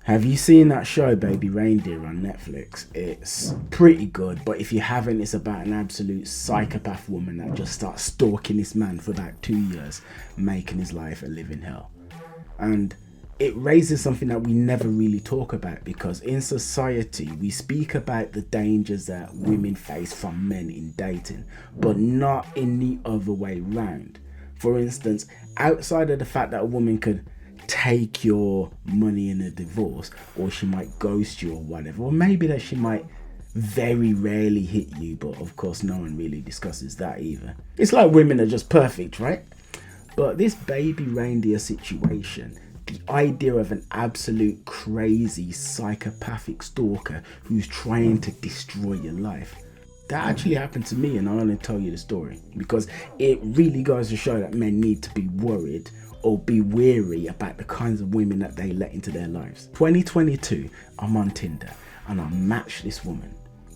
Have you seen that show, Baby Reindeer, on Netflix? It's pretty good, but if you haven't, it's about an absolute psychopath woman that just starts stalking this man for about 2 years, making his life a living hell. And it raises something that we never really talk about, because in society, we speak about the dangers that women face from men in dating, but not in the other way round. For instance, outside of the fact that a woman could take your money in a divorce, or she might ghost you or whatever, or maybe that she might very rarely hit you, but of course no one really discusses that either. It's like women are just perfect, right? But this Baby Reindeer situation, the idea of an absolute crazy psychopathic stalker who's trying to destroy your life, that actually happened to me, and I want to tell you the story because it really goes to show that men need to be worried or be wary about the kinds of women that they let into their lives. 2022, I'm on Tinder and I matched this woman,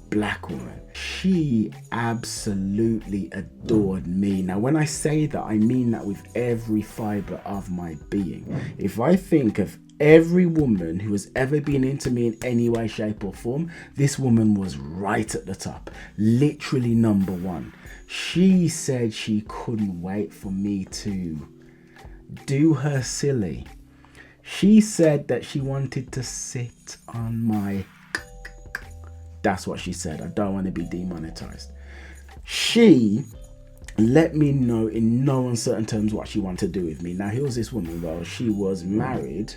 black woman. She absolutely adored me. Now, when I say that, I mean that with every fiber of my being. If I think of every woman who has ever been into me in any way, shape or form, this woman was right at the top, literally number one. She said she couldn't wait for me to do her silly. She said that she wanted to sit on my... That's what she said. I don't want to be demonetized. She let me know in no uncertain terms what she wanted to do with me. Now, here was this woman. Well, she was married.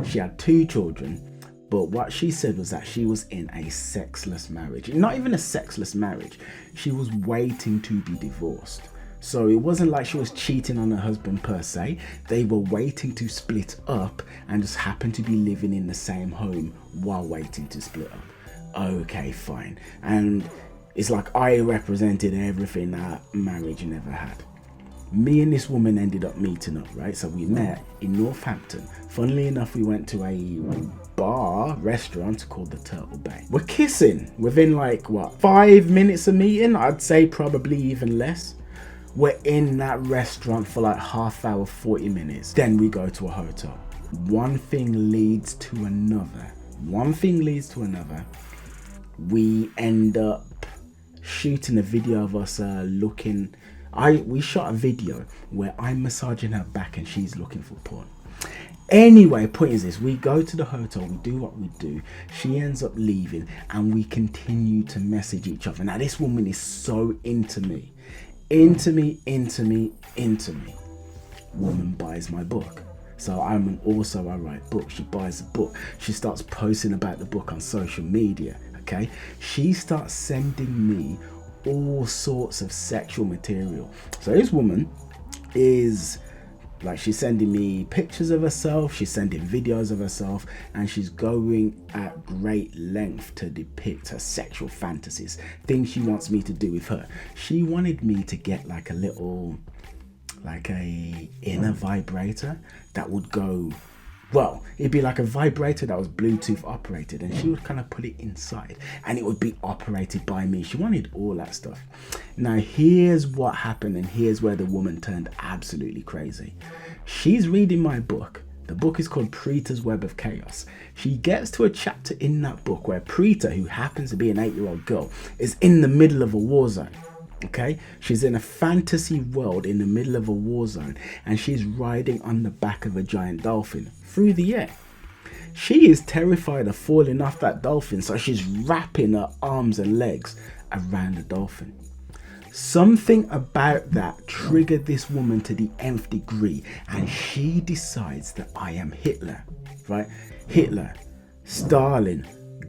She had 2 children. But what she said was that she was in a sexless marriage. Not even a sexless marriage. She was waiting to be divorced. So it wasn't like she was cheating on her husband per se. They were waiting to split up and just happened to be living in the same home while waiting to split up. Okay, fine. And it's like I represented everything that marriage never had. Me and this woman ended up meeting up, right? So we met in Northampton. Funnily enough, we went to a restaurant called the Turtle Bay. We're kissing within 5 minutes of meeting. I'd say probably even less. We're in that restaurant for half hour, 40 minutes. Then we go to a hotel. One thing leads to another. We end up shooting a video of us looking. We shot a video where I'm massaging her back and she's looking for porn. Anyway, point is this: we go to the hotel, we do what we do. She ends up leaving and we continue to message each other. Now, this woman is so into me. Woman buys my book. So I write books. She buys the book. She starts posting about the book on social media. Okay. She starts sending me all sorts of sexual material. So this woman is she's sending me pictures of herself, she's sending videos of herself, and she's going at great length to depict her sexual fantasies, things she wants me to do with her. She wanted me to get a inner vibrator that would go, it'd be like a vibrator that was Bluetooth operated, and she would kind of put it inside and it would be operated by me. She wanted all that stuff. Now, here's what happened, and here's where the woman turned absolutely crazy. She's reading my book. The book is called Preeta's Web of Chaos. She gets to a chapter in that book where Preeta, who happens to be an 8-year-old girl, is in the middle of a war zone. Okay, she's in a fantasy world in the middle of a war zone, and she's riding on the back of a giant dolphin through the air. She is terrified of falling off that dolphin, so she's wrapping her arms and legs around the dolphin. Something about that triggered this woman to the nth degree, and she decides that I am Hitler, right? Hitler, Stalin,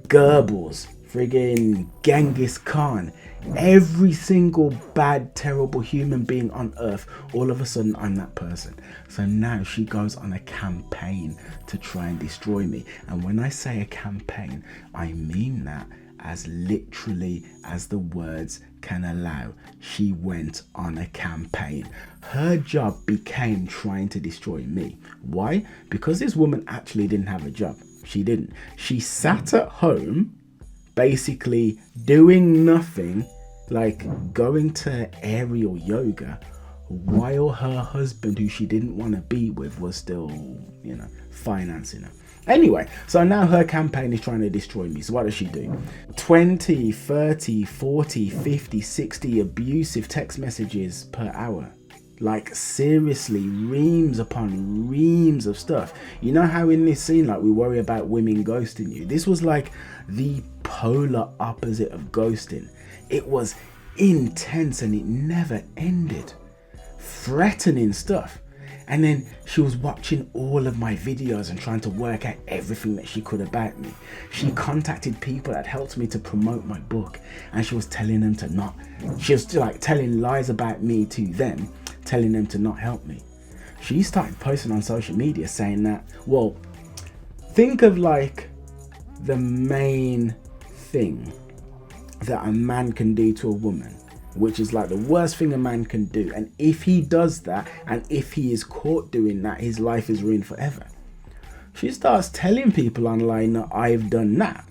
Goebbels, friggin' Genghis Khan, every single bad, terrible human being on earth. All of a sudden, I'm that person. So now she goes on a campaign to try and destroy me. And when I say a campaign, I mean that as literally as the words can allow. She went on a campaign. Her job became trying to destroy me. Why? Because this woman actually didn't have a job. She didn't. She sat at home basically doing nothing, going to aerial yoga, while her husband, who she didn't want to be with, was still, financing her. Anyway, so now her campaign is trying to destroy me. So what does she do? 20, 30, 40, 50, 60 abusive text messages per hour. Like seriously, reams upon reams of stuff. You know how in this scene, like, we worry about women ghosting you? This was like the polar opposite of ghosting. It was intense and it never ended. Threatening stuff. And then she was watching all of my videos and trying to work out everything that she could about me. She contacted people that helped me to promote my book, and she was telling them to not, she was like telling lies about me to them, telling them to not help me. She started posting on social media saying that, well, think of like the main thing that a man can do to a woman, which is like the worst thing a man can do. And if he does that, and if he is caught doing that, his life is ruined forever. She starts telling people online that I've done that.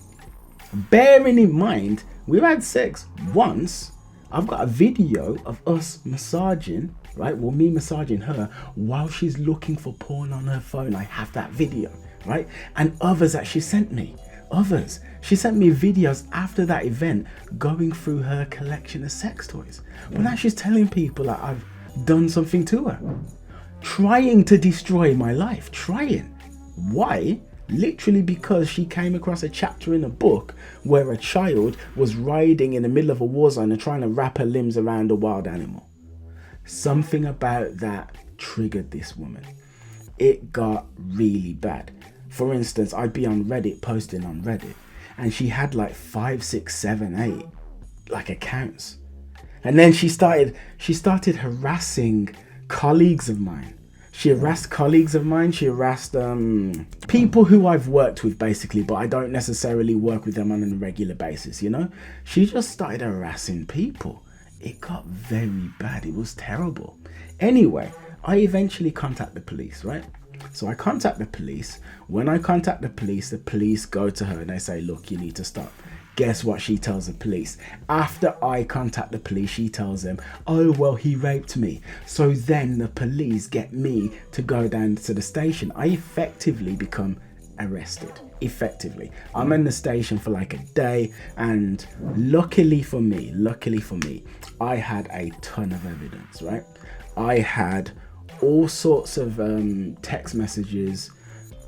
Bearing in mind, we've had sex once. I've got a video of us massaging, right? Well, me massaging her while she's looking for porn on her phone. I have that video, right? And others that she sent me. Others. She sent me videos after that event going through her collection of sex toys. But now she's telling people that I've done something to her. Trying to destroy my life. Trying. Why? Literally because she came across a chapter in a book where a child was riding in the middle of a war zone and trying to wrap her limbs around a wild animal. Something about that triggered this woman. It got really bad. For instance, I'd be on Reddit, posting on Reddit, and she had like 5, 6, 7, 8 like accounts. And then she started harassing colleagues of mine. She harassed colleagues of mine. She harassed people who I've worked with, basically, but I don't necessarily work with them on a regular basis, you know? She just started harassing people. It got very bad. It was terrible. Anyway, I eventually contact the police, right? So I contact the police. When I contact the police go to her and they say, look, you need to stop. Guess what she tells the police? After I contact the police, she tells them, oh, well, he raped me. So then the police get me to go down to the station. I effectively become arrested. Effectively. I'm in the station for like a day, and luckily for me, I had a ton of evidence, right? I had all sorts of text messages,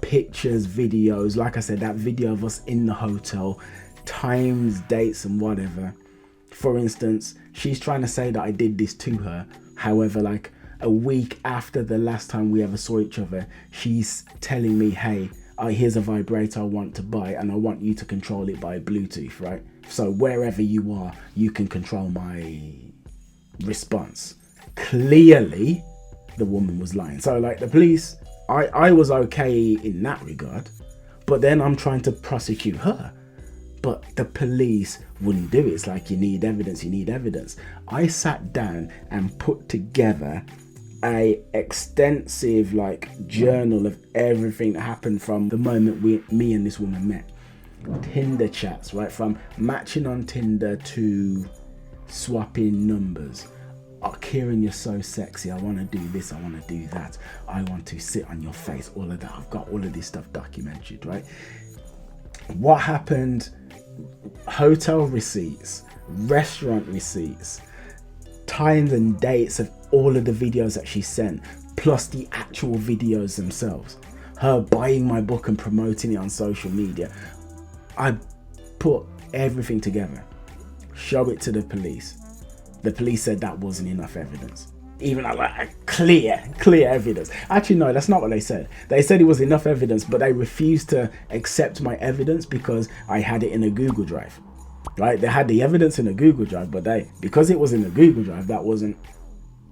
pictures, videos. Like I said, that video of us in the hotel, times, dates, and whatever. For instance, she's trying to say that I did this to her. However, like a week after the last time we ever saw each other, she's telling me, hey, here's a vibrator I want to buy, and I want you to control it by Bluetooth, right? So wherever you are, you can control my response. Clearly, the woman was lying. So like the police, I was okay in that regard, but then I'm trying to prosecute her, but the police wouldn't do it. It's like, you need evidence. I sat down and put together a extensive like journal of everything that happened from the moment me and this woman met. Tinder chats, right, from matching on Tinder to swapping numbers. Oh, Kieran, you're so sexy. I want to do this. I want to do that. I want to sit on your face. All of that. I've got all of this stuff documented, right? What happened? Hotel receipts, restaurant receipts, times and dates of all of the videos that she sent, plus the actual videos themselves. Her buying my book and promoting it on social media. I put everything together. Show it to the police. The police said that wasn't enough evidence. Even like clear evidence. Actually, no, that's not what they said. They said it was enough evidence, but they refused to accept my evidence because I had it in a Google Drive. Right? They had the evidence in a Google Drive, but because it was in a Google Drive, that wasn't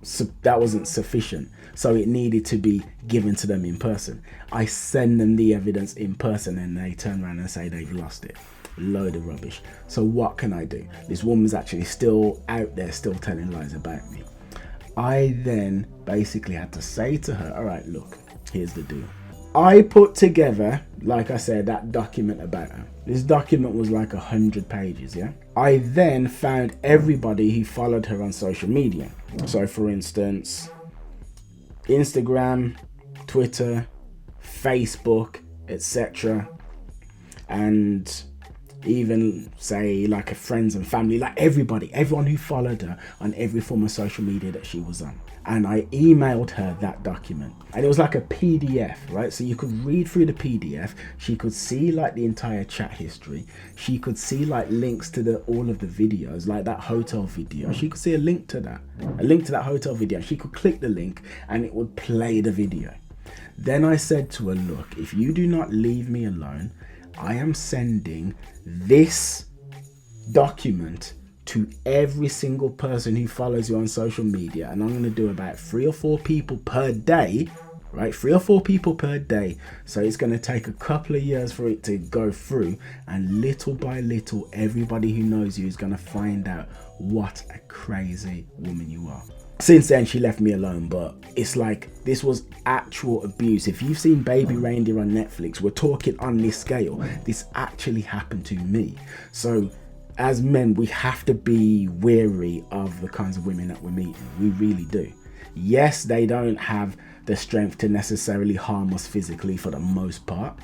sufficient. So it needed to be given to them in person. I send them the evidence in person, and they turn around and say they've lost it. Load of rubbish. So what can I do? This woman's actually still out there, still telling lies about me. I then basically had to say to her, all right, look, here's the deal. I put together, like I said, that document about her. This document was like 100 pages, yeah? I then found everybody who followed her on social media. So for instance, Instagram, Twitter, Facebook, etc. And even say like her friends and family, like everyone who followed her on every form of social media that she was on. And I emailed her that document, and it was like a PDF, right? So you could read through the PDF. She could see like the entire chat history. She could see like links to all of the videos, like that hotel video. She could see a link to that hotel video. She could click the link and it would play the video. Then I said to her, look, if you do not leave me alone, I am sending this document to every single person who follows you on social media, and I'm going to do about 3 or 4 people per day, right? 3 or 4 people per day. So it's going to take a couple of years for it to go through, and little by little, everybody who knows you is going to find out what a crazy woman you are. Since then, she left me alone, but it's like this was actual abuse. If you've seen Baby Reindeer on Netflix, we're talking on this scale. This actually happened to me. So as men, we have to be wary of the kinds of women that we're meeting. We really do. Yes, they don't have the strength to necessarily harm us physically for the most part,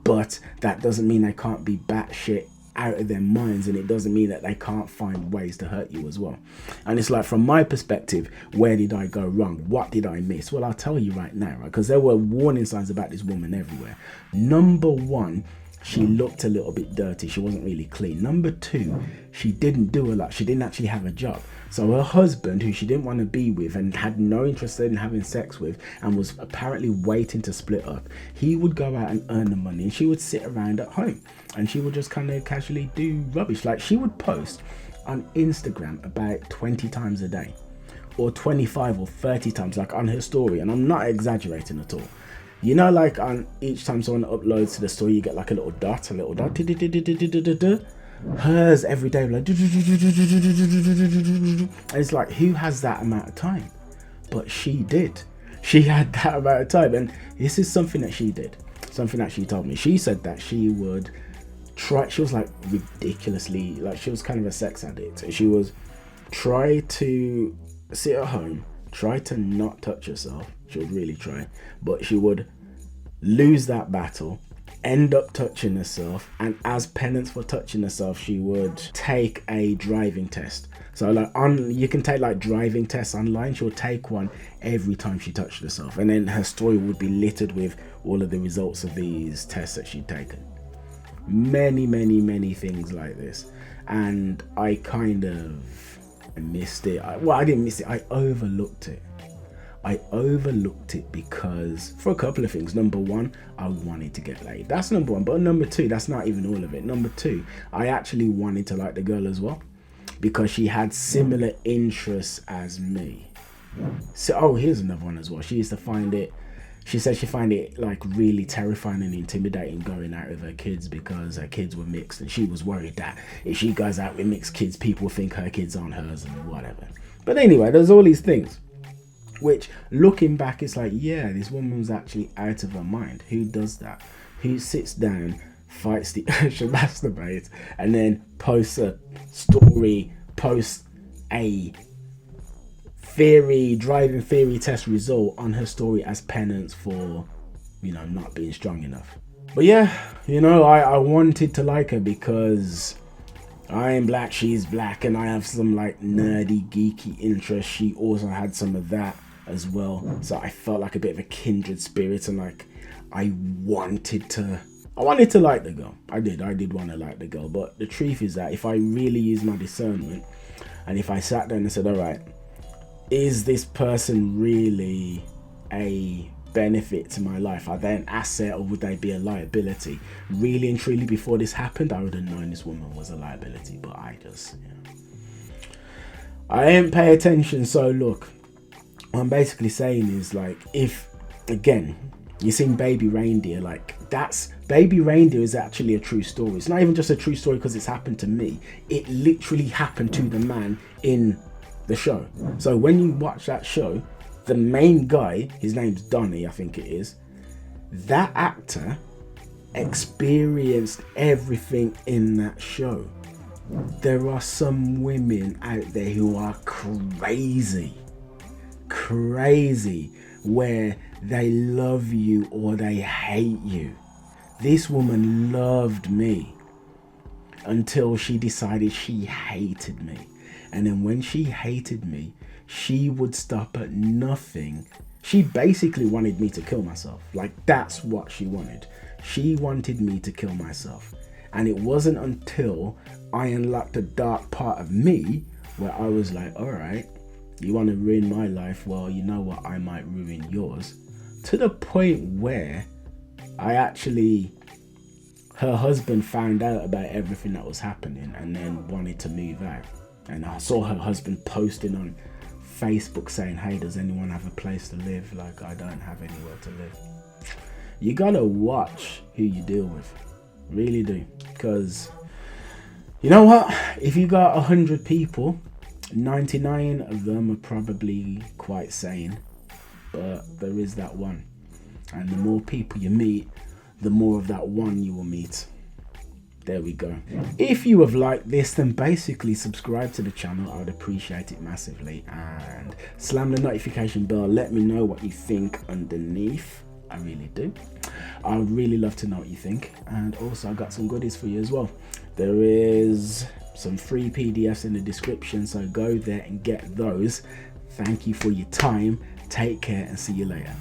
but that doesn't mean they can't be batshit out of their minds, and it doesn't mean that they can't find ways to hurt you as well. And it's like, from my perspective, where did I go wrong? What did I miss? Well, I'll tell you right now, right? Because there were warning signs about this woman everywhere. Number 1, she looked a little bit dirty. She wasn't really clean. Number 2, she didn't do a lot. She didn't actually have a job. So her husband, who she didn't want to be with and had no interest in having sex with, and was apparently waiting to split up, he would go out and earn the money, and she would sit around at home and she would just kind of casually do rubbish. Like, she would post on Instagram about 20 times a day, or 25 or 30 times, like on her story. And I'm not exaggerating at all. You know, like on each time someone uploads to the story, you get like a little dot. Hers every day, like, it's like, who has that amount of time? But she did. She had that amount of time. And this is something that she did, something that she told me. She said that she would try, she was like ridiculously, like, she was kind of a sex addict. She was try to sit at home, try to not touch herself. She would really try, but she would lose that battle, end up touching herself, and as penance for touching herself, she would take a driving test. So like, you can take like driving tests online. She would take one every time she touched herself, and then her story would be littered with all of the results of these tests that she'd taken. Many things like this. And I kind of missed it. I didn't miss it, I overlooked it. I overlooked it because, for a couple of things. Number 1, I wanted to get laid. That's number 1. But number 2, that's not even all of it. Number 2, I actually wanted to like the girl as well, because she had similar interests as me. So, here's another one as well. She used to find it, she said she found it like really terrifying and intimidating going out with her kids, because her kids were mixed, and she was worried that if she goes out with mixed kids, people think her kids aren't hers and whatever. But anyway, there's all these things, which looking back, it's like, yeah, this woman was actually out of her mind. Who does that? Who sits down, fights the urge to masturbate, and then posts a story, posts a driving theory test result on her story as penance for, not being strong enough. But yeah, I wanted to like her because I am black, she's black, and I have some like nerdy, geeky interests. She also had some of that as well. So I felt like a bit of a kindred spirit, and like I wanted to like the girl. I did want to like the girl. But the truth is that if I really used my discernment, and if I sat down and said, all right, is this person really a benefit to my life? Are they an asset, or would they be a liability? Really and truly, before this happened, I would have known this woman was a liability, but I didn't pay attention. So look, what I'm basically saying is, like, if, again, you've seen Baby Reindeer, like, Baby Reindeer is actually a true story. It's not even just a true story because it's happened to me. It literally happened to the man in the show. So when you watch that show, the main guy, his name's Donnie, I think it is, that actor experienced everything in that show. There are some women out there who are crazy, where they love you or they hate you. This woman loved me until she decided she hated me. And then when she hated me, she would stop at nothing. She basically wanted me to kill myself. Like, that's what she wanted. She wanted me to kill myself. And it wasn't until I unlocked a dark part of me where I was like, all right, you want to ruin my life? Well, you know what? I might ruin yours. To the point where her husband found out about everything that was happening and then wanted to move out. And I saw her husband posting on Facebook saying, hey, does anyone have a place to live? Like, I don't have anywhere to live. You gotta watch who you deal with. Really do. Because, you know what? If you got 100 people, 99 of them are probably quite sane. But there is that one. And the more people you meet, the more of that one you will meet. There we go. If you have liked this, then basically subscribe to the channel. I would appreciate it massively. And slam the notification bell. Let me know what you think underneath. I really do. I would really love to know what you think. And also I got some goodies for you as well. There is some free PDFs in the description, so go there and get those. Thank you for your time. Take care and see you later.